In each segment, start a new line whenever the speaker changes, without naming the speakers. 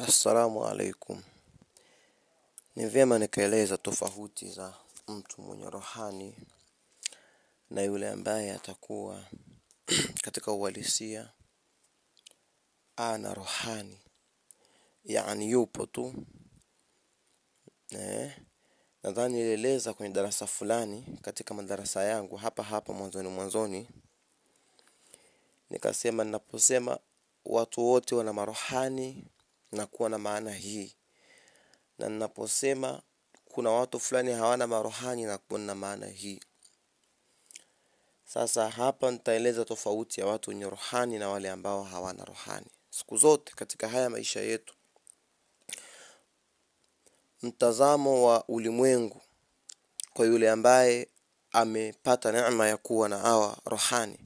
Assalamu alaikum. Ni vyema nikaeleza tofauti za mtu mwenye rohani na yule ambaye atakuwa katika uhalisia ana rohani, yani yupo tu. Nadhani nilieleza kwenye darasa fulani katika madarasa yangu hapa mwanzoni nikasema, ninaposema watu wote wana marohani na kuwa na maana hii, na ninaposema kuna watu fulani hawana marohani na kuwa na maana hii. Sasa hapa nitaeleza tofauti ya watu wenye rohani na wale ambao hawana rohani. Siku zote katika haya maisha yetu, mtazamo wa ulimwengu kwa yule ambaye amepata neema ya kuwa na hawa rohani,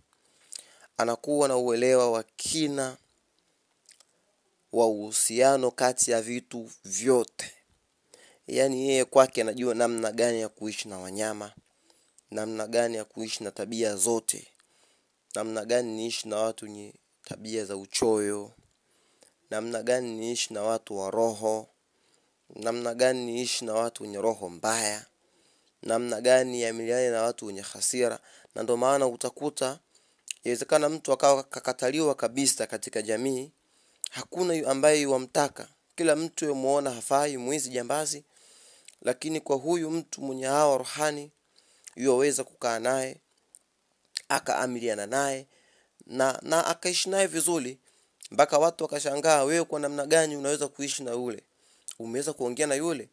anakuwa na uelewa wa kina wa uhusiano kati ya vitu vyote. Yani yeye kwake anajua namna gani ya kuishi na wanyama, namna gani ya kuishi na tabia zote, namna gani niishi na watu wenye tabia za uchoyo, namna gani niishi na watu wa roho, namna gani niishi na watu wenye roho mbaya, namna gani niamiliane na watu wenye hasira. Na ndio maana utakuta inawezekana mtu akawa kakataliwa kabisa katika jamii, hakuna ambaye yumtaka, kila mtu yumuona hafai, mwizi, jambazi. Lakini kwa huyu mtu mwenye hawa rohani, yuweza kukaa naye, akaamiliana naye na akaishi naye vizuri, mpaka watu wakashangaa, wewe kwa namna gani unaweza kuishi na yule? Umeweza kuongea na yule?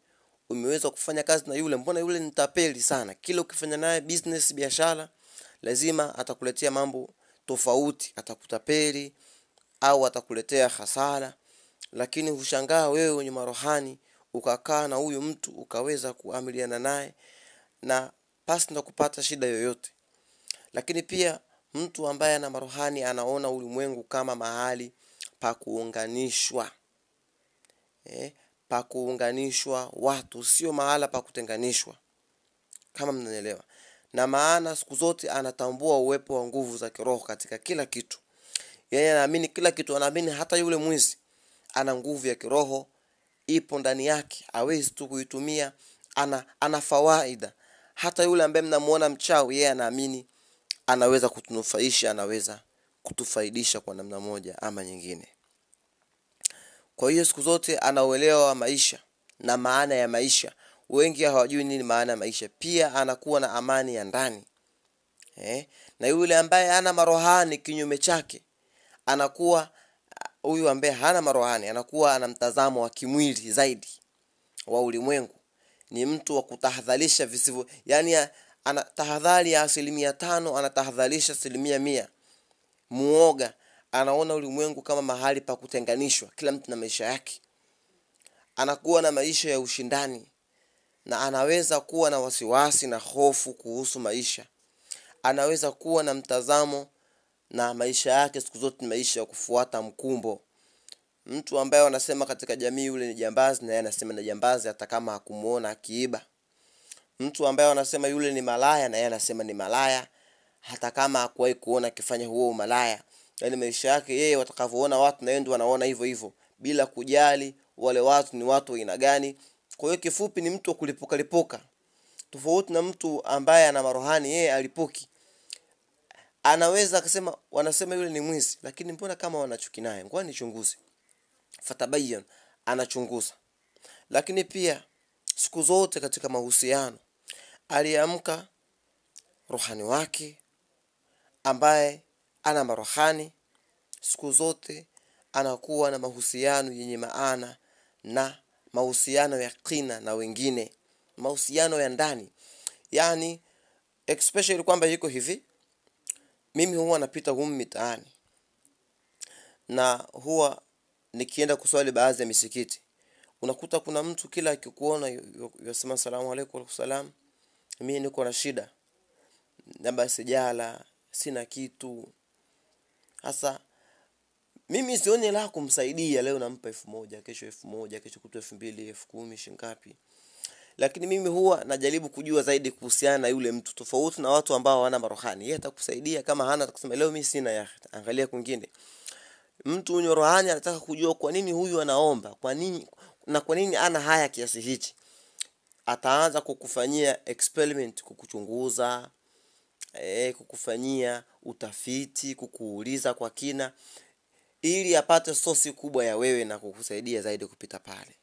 Umeweza kufanya kazi na yule? Mbona yule ni tapeli sana? Kila ukifanya naye business, biashara, lazima atakuletea mambo tofauti, atakutapeli au atakuletea hasara. Lakini hushangaa wewe mwenye marohani ukakaa na huyu mtu ukaweza kuamiliana naye na pasi na kupata shida yoyote. Lakini pia mtu ambaye ana marohani anaona ulimwengu kama mahali pa kuunganishwa, pa kuunganishwa watu, sio mahala pa kutenganishwa, kama mnanielewa. Na maana siku zote anatambua uwepo wa nguvu za kiroho katika kila kitu. Yeye anaamini kila kitu, anaamini hata yule mwizi ana nguvu ya kiroho ipo ndani yake, hawezi tu kuitumia, ana fawaida. Hata yule ambaye mnamuona mchawi, yeye anaamini anaweza kutunufaisha, anaweza kutufaidisha kwa namna moja ama nyingine. Kwa hiyo siku zote anauelewa wa maisha na maana ya maisha. Wengi hawajui nini maana ya maisha. Pia anakuwa na amani ya ndani. Na yule ambaye hana marohani kinyume chake, anakuwa huyu ambaye hana marohani anakuwa ana mtazamo wa kimwili zaidi wa ulimwengu. Ni mtu wa kutahadharisha visivyo, yani ana tahadhari ya 5%, anatahadharisha 100%. Muoga, anaona ulimwengu kama mahali pa kutenganishwa, kila mtu na maisha yake. Anakuwa na maisha ya ushindani, na anaweza kuwa na wasiwasi na hofu kuhusu maisha. Anaweza kuwa na mtazamo na maisha yake siku zote ni maisha ya kufuata mkumbo. Mtu ambaye wanasema katika jamii yule ni jambazi, na yeye anasema ni jambazi hata kama hakumuona akiiba. Mtu ambaye wanasema yule ni malaya, na yeye anasema ni malaya hata kama hakuwahi kuona akifanya huo malaya. Yani maisha yake yeye watakavyoona watu, na yeye ndio wanaona hivyo hivyo, bila kujali wale watu ni watu aina gani. Kwa hiyo kifupi ni mtu wa kulipuka. Tofauti na mtu ambaye ana marohani, yeye alipuki. Anaweza akasema, wanasema yule ni mwizi, lakini mbona kama wanachuki naye, ngoja nichunguze. Fatabayan, anachunguza. Lakini pia siku zote katika mahusiano, aliamka rohani wake ambaye ana marohani, siku zote anakuwa na mahusiano yenye maana na mahusiano ya kina na wengine, mahusiano ya ndani. Yani especially kwamba yuko hivi, mimi huwa napita humu mitaani, na huwa nikienda kuswali baadhi ya misikiti, unakuta kuna mtu kila akikuona yasema salamu alaykum wa salam, mimi niko na shida, labda sijala, sina kitu. Hasa mimi sioni la kumsaidia, leo nampa 1000, kesho 1000, kesho kutwa 2000, 10,000, shingapi. Lakini mimi huwa najaribu kujua zaidi kuhusiana na yule mtu, tofauti na watu ambao wana marohani. Yeye atakusaidia, kama hana atakusema leo mimi sina, ya angalia kwingine. Mtu mwenye rohani anataka kujua kwa nini huyu anaomba, kwa nini ana haya kiasi hichi. Ataanza kukufanyia experiment, kukuchunguza, kukufanyia utafiti, kukuuliza kwa kina, ili apate sosi kubwa ya wewe na kukusaidia zaidi kupita pale.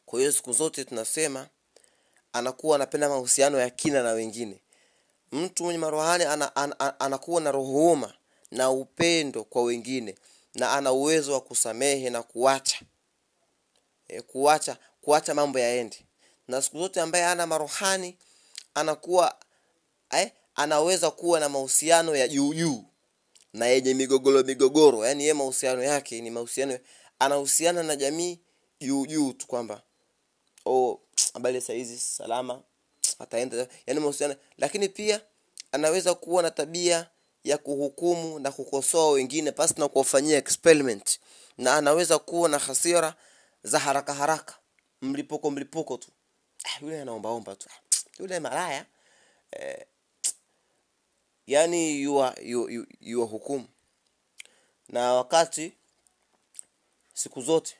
Kwa hiyo siku zote tunasema anakuwa anapenda mahusiano ya kina na wengine. Mtu mwenye marohani anakuwa na rohoma na upendo kwa wengine, na ana uwezo wa kusamehe na kuacha mambo yaende. Na siku zote ambaye ana marohani anakuwa anaweza kuwa na mahusiano ya juu na yenye migogoro. Yaani yeye mahusiano yake ni mahusiano, anahusiana na jamii juu tu, kwamba habari saa hizi salama, ataenda, yaani mahusiano. Lakini pia anaweza kuwa na tabia ya kuhukumu na kukosoa wengine pasi na kuwafanyia experiment, na anaweza kuwa na hasira za haraka, mlipuko tu. Yule anaomba tu, yule malaya, yani you hukumu. Na wakati siku zote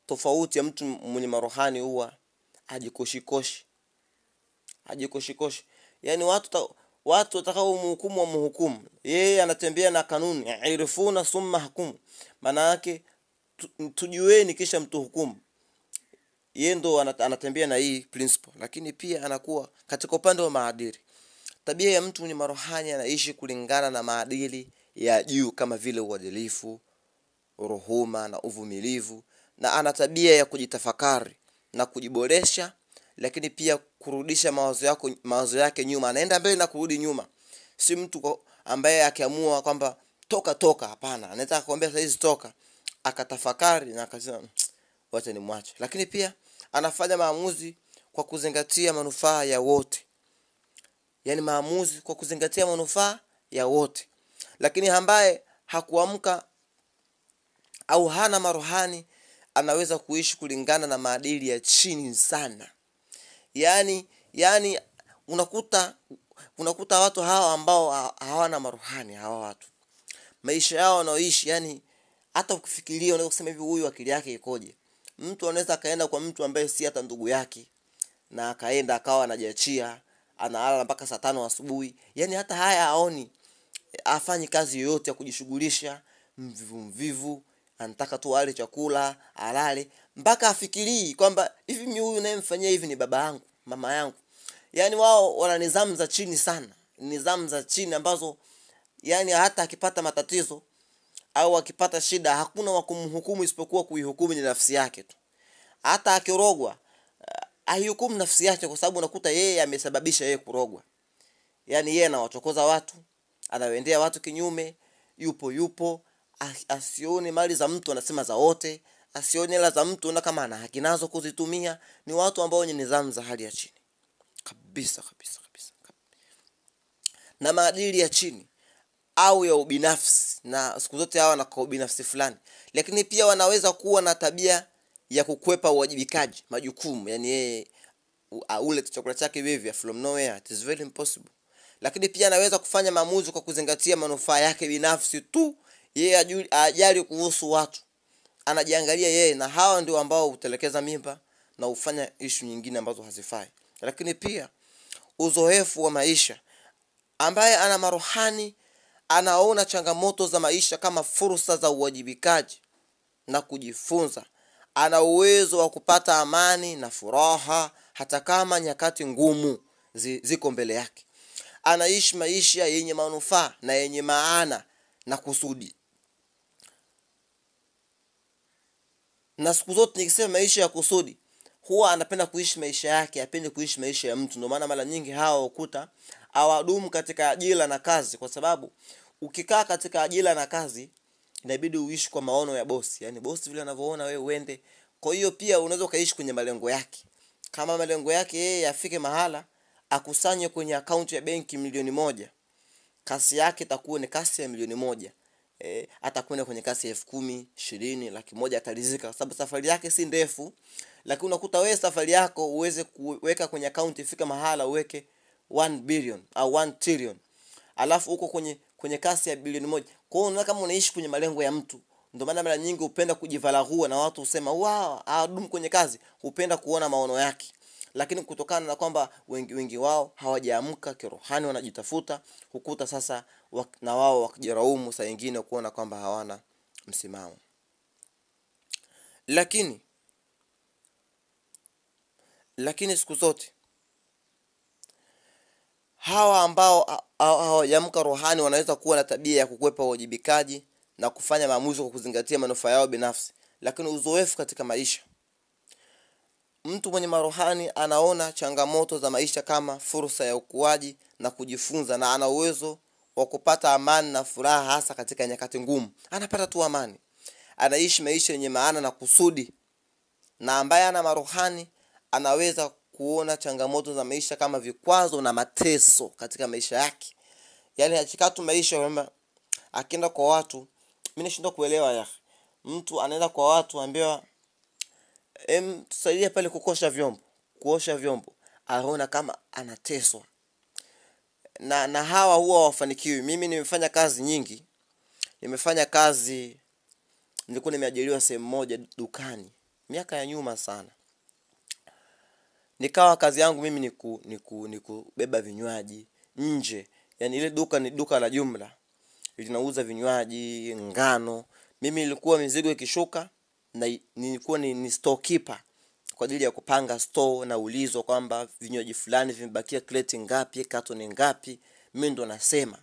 tofauti ya mtu mwenye marohani huwa hajikoshikoshi. Yani watu watakao mhukumu, yeye anatembea na kanuni, irifuna summa hukumu. Maana yake tujueni kisha mtu hukumu. Yeye ndo anatembea na hii principle. Lakini pia anakuwa katika upande wa maadili. Tabia ya mtu mwenye marohani anaishi kulingana na maadili ya juu kama vile uadilifu, huruma na uvumilivu, na ana tabia ya kujitafakari na kujiboresha, lakini pia kurudisha mawazo yake nyuma. Anaenda mbele na kurudi nyuma. Si mtu ambaye akiamua kwamba toka, hapana. Anaweza kukuambia sasa hizi toka, akatafakari na akasema wacha nimwache. Lakini pia anafanya maamuzi kwa kuzingatia manufaa ya wote. Yaani maamuzi kwa kuzingatia manufaa ya wote. Lakini ambaye hakuamka au hana marohani anaweza kuishi kulingana na maadili ya chini sana. Yaani unakuta watu hawa ambao hawana marohani, hawa watu maisha yao wanaoishi, yani hata ukifikiria unaweza kusema hivi, huyu akili yake ikoje? Mtu anaweza kaenda kwa mtu ambaye si hata ndugu yake, na akaenda akawa anajiachia, analala mpaka saa 5 asubuhi. Yani hata haya haoni, afanyi kazi yoyote ya kujishughulisha, mvivu, anataka tu ale chakula, alale, mpaka afikirii kwamba hivi mimi huyu ninayemfanyia hivi ni baba yangu, mama yangu. Yani wao wana nidhamu za chini sana, nidhamu za chini ambazo yani hata akipata matatizo au akipata shida hakuna wa kumhukumu isipokuwa kuihukumu ni nafsi yake tu. Hata akirogwa aihukumu nafsi yake, kwa sababu unakuta yeye amesababisha yeye kurogwa. Yani yeye anawachokoza watu, anawaendea watu kinyume, yupo asione mali za mtu anasema za wote, asione hela za mtu na kama ana haki nazo kuzitumia. Ni watu ambao wenye nidhamu za hali ya chini kabisa. Na maadili ya chini au ya ubinafsi, na siku zote hawa na ubinafsi fulani. Lakini pia wanaweza kuwa na tabia ya kukwepa uwajibikaji, majukumu. Yani yeye ule chakula chake hivi from nowhere, it is very impossible. Lakini pia anaweza kufanya maamuzi kwa kuzingatia manufaa yake binafsi tu. Yeye hajali kuhusu watu, anajiangalia yeye. Na hawa ndio ambao hutelekeza mimba na hufanya issue nyingine ambazo hazifai. Lakini pia uzoefu wa maisha, ambaye ana marohani anaona changamoto za maisha kama fursa za uwajibikaji na kujifunza. Ana uwezo wa kupata amani na furaha hata kama nyakati ngumu ziko mbele yake. Anaishi maisha yenye manufaa na yenye maana na kusudi. Na siku zote nikisema maisha ya kusudi, huwa anapenda kuishi maisha yake, apende kuishi maisha ya mtu. Ndio maana mara nyingi hao ukuta hawadumu katika ajira na kazi, kwa sababu ukikaa katika ajira na kazi inabidi uishi kwa maono ya bosi. Yani bosi vile anavyoona wewe uende. Kwa hiyo pia unaweza kaishi kwenye malengo yake. Kama malengo yake yeye afike mahala akusanye kwenye account ya benki milioni 1, kasi yake itakuwa ni kasi ya milioni 1. Atakwenda kwenye kasi ya 10,000, 20, 100,000 atalizika, kwa sababu safari yake si ndefu. Lakini unakuta wewe safari yako uweze kuweka kwenye account ifika mahala uweke 1 billion au 1 trillion. Alafu uko kwenye kwenye kasi ya bilioni 1. Kwa hiyo unaona kama unaishi kwenye malengo ya mtu. Ndio maana mara nyingi hupenda kujivalagua na watu husema wow, adumu kwenye kazi, hupenda kuona maono yake. Lakini kutokana na kwamba wengi wao hawajaamka kirohani, wanajitafuta, hukuta sasa na wao wakijiraumu saa nyingine kuona kwamba hawana msimamo. Lakini siku zote hawa ambao hawajaamka rohani wanaweza kuwa na tabia ya kukwepa uwajibikaji na kufanya maamuzi kwa kuzingatia manufaa yao binafsi. Lakini uzoefu katika maisha, mtu mwenye marohani anaona changamoto za maisha kama fursa ya ukuaji na kujifunza, na ana uwezo wa kupata amani na furaha hasa katika nyakati ngumu. Anapata tu amani, anaishi maisha yenye maana na kusudi. Na ambaye ana marohani anaweza kuona changamoto za maisha kama vikwazo na mateso katika maisha yake. Yaani hachikatu maisha kwamba akienda kwa watu, mimi nashindwa kuelewa ya. Mtu anaenda kwa watu ambaye tusaidia pale kuosha vyombo, anaona kama anateswa. Na hawa huwa wafanikiwi. Mimi nimefanya kazi nyingi. Nilikuwa nimeajiriwa sehemu moja dukani miaka ya nyuma sana. Nikawa kazi yangu mimi ni kubeba vinywaji nje. Yaani ile duka ni duka la jumla, linauza vinywaji, ngano. Mimi nilikuwa mizigo ikishuka na nilikuwa ni storekeeper kwa ajili ya kupanga store, na ulizo kwamba vinywaji fulani vimebakia crate ngapi, carton ngapi, mimi ndo nasema.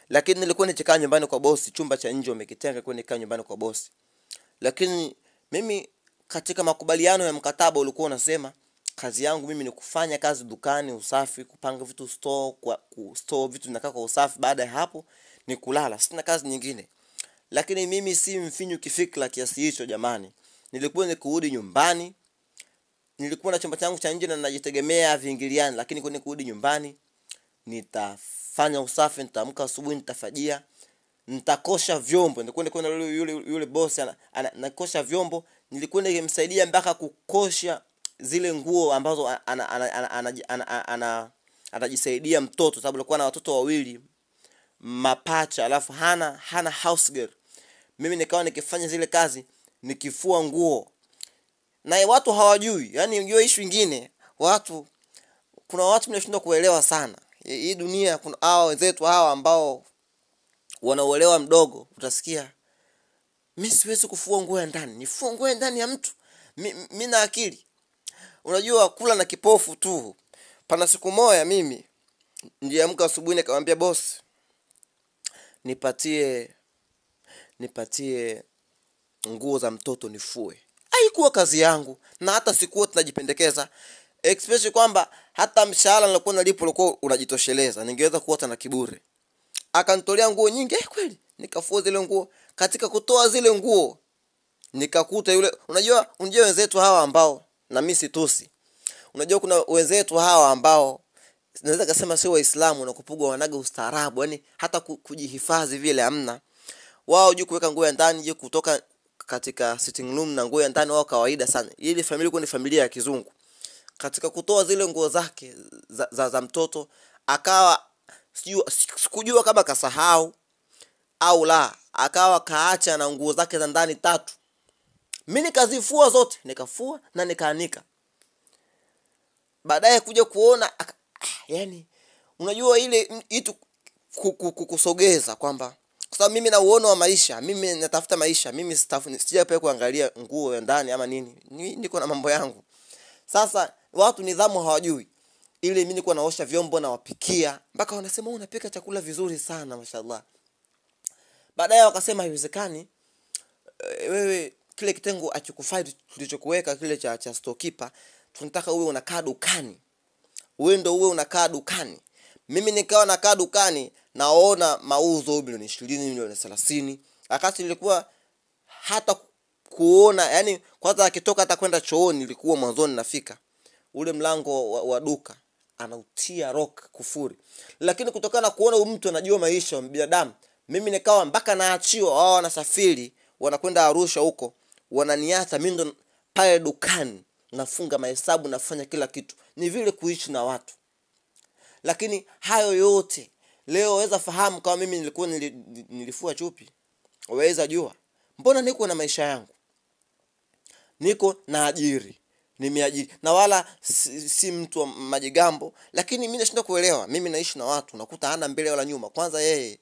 Lakini nilikuwa nikikaa nyumbani kwa bosi, chumba cha nje wamekitenga kwa nikaa nyumbani kwa bosi. Lakini mimi katika makubaliano ya mkataba ulikuwa unasema kazi yangu mimi ni kufanya kazi dukani, usafi, kupanga vitu store vitu vinakaa kwa usafi, baada ya hapo ni kulala. Sina kazi nyingine. Lakini mimi si mfinyu kifikra kiasi hicho jamani. Nilikuwa nikirudi nyumbani, nilikuwa na chumba changu cha nje na najitegemea viingiliani, lakini kwa nikirudi nyumbani nitafanya usafi, nitaamka asubuhi, nitafajia, nitakosha vyombo. Nilikuwa na yule boss anakosha vyombo, nilikuwa nikimsaidia mpaka kukosha zile nguo ambazo anajisaidia mtoto, sababu alikuwa na watoto wawili mapacha, alafu hana house girl. Mimi nikawa nikifanya zile kazi, nikifua nguo. Na watu hawajui, yani unajua issue nyingine, kuna watu mnashindwa kuelewa sana. Hii dunia kuna hao wenzetu hawa ambao wanaoelewa mdogo. Utasikia mimi siwezi kufua nguo ya ndani, nifue nguo ya ndani ya mtu. Mimi na akili. Unajua kula na kipofu tu. Pana siku moja mimi niliamka asubuhi nikamwambia boss, nipatie nguo za mtoto nifue. Haikuwa kazi yangu, na hata sikuwa tunajipendekeza, especially kwamba hata mshahara nilikuwa nalipo ulikuwa unajitosheleza, ningeweza kuota na kiburi. Akanitolea nguo nyingi kweli, nikafua zile nguo. Katika kutoa zile nguo nikakuta yule, unajua wenzetu hawa ambao, na mimi situsi, unajua kuna wenzetu hawa ambao naweza kusema sio Waislamu na kupugwa wanaga ustaarabu, yani hata kujihifadhi vile hamna. Wao juu kuweka nguo ya ndani, je kutoka katika sitting room na nguo ya ndani wao kawaida sana. Ile familia ilikuwa ni familia ya kizungu. Katika kutoa zile nguo zake za mtoto, akawa sikujua kama kasahau au la, akawa kaacha na nguo zake za ndani 3. Mimi nikazifua zote, nikafua na nikaanika. Baadaye kuja kuona yani unajua ile itu kukusogeza kwamba kwa sababu mimi na uono wa maisha, mimi natafuta maisha, mimi sijapewa kuangalia nguo ya ndani ama nini. Niko na mambo yangu. Sasa watu nidhamu hawajui. Ile mimi nilikuwa naosha vyombo na wapikia, mpaka wanasema unapika chakula vizuri sana mashallah. Baadaye wakasema haiwezekani, wewe kile kitengo achukufai tulichokuweka kile cha storekeeper, tunataka uwe unakaa dukani. Wewe ndio uwe unakaa dukani. Mimi nikawa nakaa dukani naona mauzo milioni 20, milioni 30. Wakati nilikuwa hata kuona, yani kwanza akitoka hata kwenda chooni nilikuwa mwanzoni nafika ule mlango wa duka anautia rock kufuri. Lakini kutokana na kuona huyu mtu anajua maisha ya binadamu, mimi nikawa mpaka naachiwa, wao wanasafiri wanakwenda Arusha huko, wananiacha mimi ndo pale dukani nafunga mahesabu, nafanya kila kitu. Ni vile kuishi na watu. Lakini hayo yote Leo waweza fahamu kama mimi nilikuwa nilifua chupi? Waweza jua? Mbona niko na maisha yangu? Niko na ajiri. Nimeajiri. Na wala si mtu wa majigambo, lakini mimi nashindwa kuelewa. Mimi naishi na watu, nakuta hana mbele wala nyuma. Kwanza yeye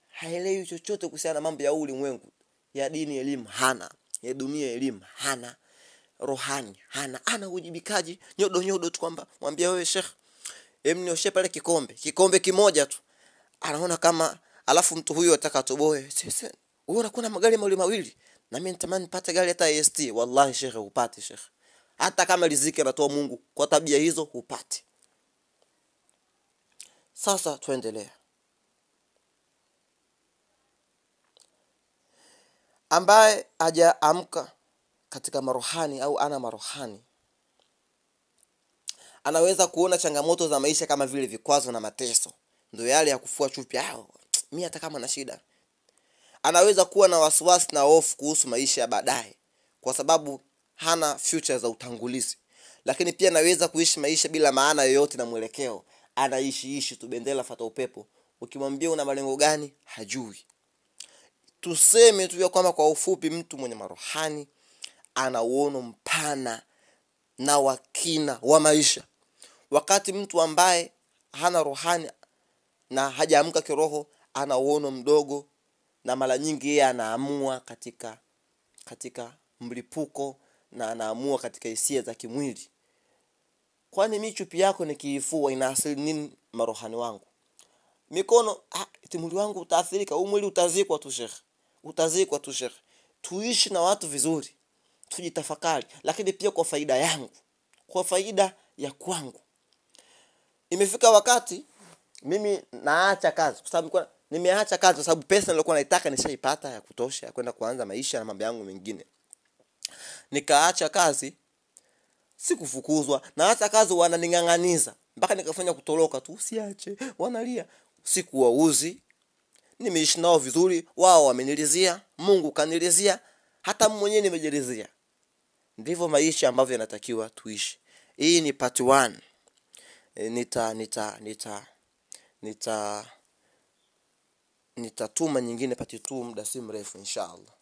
haelewi chochote kuhusiana na mambo ya ulimwengu. Ya dini elimu hana, ya dunia elimu hana, rohani hana. Ana ujibikaji nyodo tu kwamba mwambie wewe Sheikh, nioshe pale kikombe kimoja tu. Anaona kama alafu mtu huyo ataka toboe. Sasa wewe unakuwa magari mawili na mimi nitamani nipate gari hata AST. Wallahi Sheikh, upate Sheikh. Hata kama riziki anatoa Mungu, kwa tabia hizo upate. Sasa tuendelee. Ambaye hajaamka katika marohani au ana marohani anaweza kuona changamoto za maisha kama vile vikwazo na mateso. Ndio yale ya kufua chupi. Mimi hata kama na shida. Anaweza kuwa na wasiwasi na hofu kuhusu maisha ya baadaye kwa sababu hana future za utangulizi. Lakini pia anaweza kuishi maisha bila maana yoyote na mwelekeo. Anaishi tu bendera fata upepo. Ukimwambia una malengo gani, hajui. Tuseme tu kwamba kwa ufupi, mtu mwenye marohani ana uono mpana na wakina wa maisha. Wakati mtu ambaye hana rohani na hajaamka kiroho ana uono mdogo, na mara nyingi yeye anaamua katika mlipuko na anaamua katika hisia za kimwili. Kwani mimi chupi yako nikiifua ina asili nini marohani wangu? Mikono eti mwili wangu utaathirika, mwili utazikwa tu Sheikh. Utazikwa tu Sheikh. Tuishi na watu vizuri. Tujitafakari, lakini pia kwa faida yangu, kwa faida ya kwangu. Imefika wakati mimi naacha kazi kwa sababu nimeacha kazi kwa sababu pesa nilikuwa naitaka nishaipata ya kutosha ya kwenda kuanza maisha na mambo yangu mengine. Nikaacha kazi, sikufukuzwa. Naacha kazi wananing'ang'aniza mpaka nikafanya kutoroka tu, usiache, wanalia. Sikuwauzi, nimeishi nao vizuri, wao wamenilizia, Mungu kanilizia, hata mwenyewe nimejilizia. Ndivyo maisha ambavyo yanatakiwa tuishi. Hii ni part 1. Nitatuma nyingine part 2 muda si mrefu inshallah.